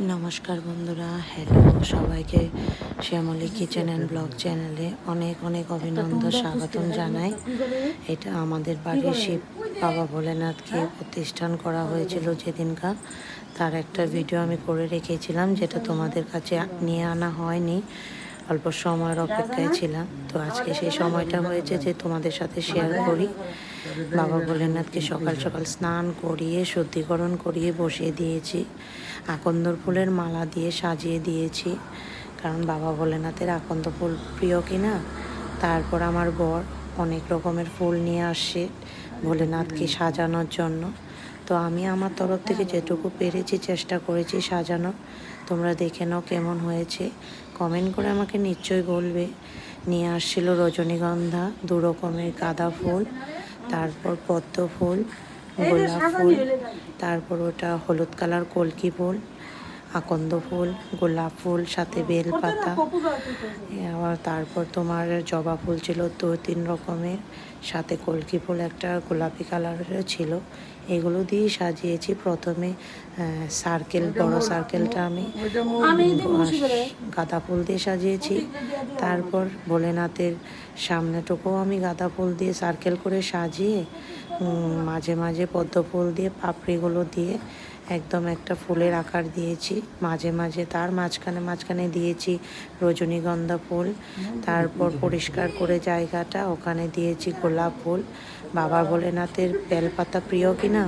নমস্কার বন্ধুরা, হ্যালো সবাইকে শ্যামলী কিচেন অ্যান্ড ব্লগ চ্যানেলে অনেক অনেক অভিনন্দন স্বাগতম জানাই। এটা আমাদের বাড়ির শিব বাবা ভোলেনাথকে প্রতিষ্ঠান করা হয়েছিল যেদিনকার, তার একটা ভিডিও আমি করে রেখেছিলাম, যেটা তোমাদের কাছে নিয়ে আনা হয়নি, অল্প সময়ের অপেক্ষায় ছিলাম। তো আজকে সেই সময়টা হয়েছে যে তোমাদের সাথে শেয়ার করি। বাবা ভোলেনাথকে সকাল সকাল স্নান করিয়ে শুদ্ধিকরণ করিয়ে বসিয়ে দিয়েছি, আকন্দ ফুলের মালা দিয়ে সাজিয়ে দিয়েছি, কারণ বাবা ভোলেনাথের আকন্দ ফুল প্রিয় কিনা। তারপর আমার বর অনেক রকমের ফুল নিয়ে আসছে ভোলেনাথকে সাজানোর জন্য। তো আমি আমার তরফ থেকে যেটুকু পেরেছি চেষ্টা করেছি সাজানো। তোমরা দেখে নাও কেমন হয়েছে, কমেন্ট করে আমাকে নিশ্চয়ই বলবে। নিয়ে আসছিল রজনীগন্ধা, 2 রকমের গাঁদা ফুল, তারপর পদ্ম ফুল, গোলাপ ফুল, তারপর ওটা হলুদ কালার কলকি ফুল, আকন্দ ফুল, গোলাপ ফুল, সাথে বেল পাতা, আবার তারপর তোমার জবা ফুল ছিল 2-3 রকমের, সাথে কলকি ফুল একটা গোলাপি কালারের ছিল। এগুলো দিয়ে সাজিয়েছি। প্রথমে সার্কেল, বড় সার্কেলটা আমি গাঁদা ফুল দিয়ে সাজিয়েছি। তারপর ভোলেনাথের সামনেটুকুও আমি গাঁদা ফুল দিয়ে সার্কেল করে সাজিয়ে মাঝে মাঝে পদ্ম ফুল দিয়ে পাপড়িগুলো দিয়ে একদম একটা ফুলের আকার দিয়েছি। মাঝে মাঝে তার মাঝখানে দিয়েছি রজনীগন্ধা ফুল। তারপর পরিষ্কার করে জায়গাটা ওখানে দিয়েছি গোলাপ ফুল। বাবা ভোলেনাথের বেলপাতা প্রিয় কিনা,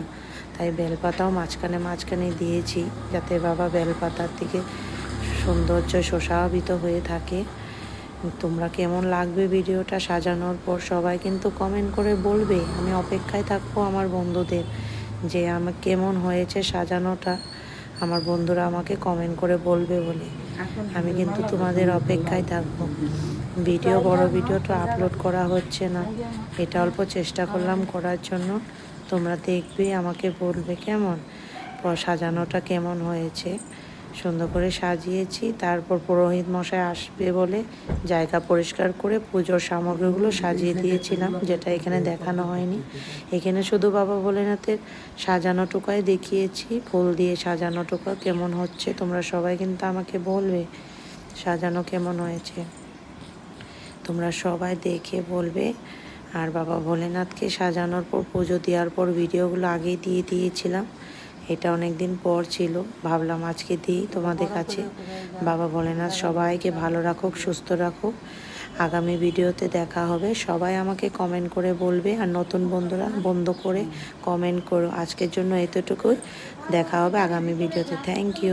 তাই বেলপাতাও মাঝখানে দিয়েছি, যাতে বাবা বেলপাতার দিকে সৌন্দর্য শোষাবিত হয়ে থাকে। তোমরা কেমন লাগবে ভিডিওটা সাজানোর পর সবাই কিন্তু কমেন্ট করে বলবে। আমি অপেক্ষায় থাকবো আমার বন্ধুদের, যে আমার কেমন হয়েছে সাজানোটা। আমার বন্ধুরা আমাকে কমেন্ট করে বলবে বলে আমি কিন্তু তোমাদের অপেক্ষায় থাকবো। বড় ভিডিওটা আপলোড করা হচ্ছে না, এটা অল্প চেষ্টা করলাম করার জন্য। তোমরা দেখবে, আমাকে বলবে কেমন সাজানোটা কেমন হয়েছে। সুন্দর করে সাজিয়েছি। তারপর পুরোহিত মশাই আসবে বলে জায়গা পরিষ্কার করে পুজোর সামগ্রীগুলো সাজিয়ে দিয়েছিলাম, যেটা এখানে দেখানো হয়নি। এখানে শুধু বাবা ভোলেনাথের সাজানোটুকাই দেখিয়েছি, ফুল দিয়ে সাজানোটুকু কেমন হচ্ছে তোমরা সবাই কিন্তু আমাকে বলবে সাজানো কেমন হয়েছে। তোমরা সবাই দেখে বলবে। আর বাবা ভোলেনাথকে সাজানোর পর পুজো দেওয়ার পর ভিডিওগুলো আগেই দিয়ে দিয়েছিলাম। এটা অনেক দিন পর ছিল, ভাবলাম আজকে দিই তোমাদের কাছে। বাবা ভোলেনাথ সবাইকে ভালো রাখুক, সুস্থ রাখুক। আগামী ভিডিওতে দেখা হবে। সবাই আমাকে কমেন্ট করে বলবে, আর নতুন বন্ধুরা বন্ধ করে কমেন্ট করো। আজকের জন্য এতটুকুই, দেখা হবে আগামী ভিডিওতে। Thank you.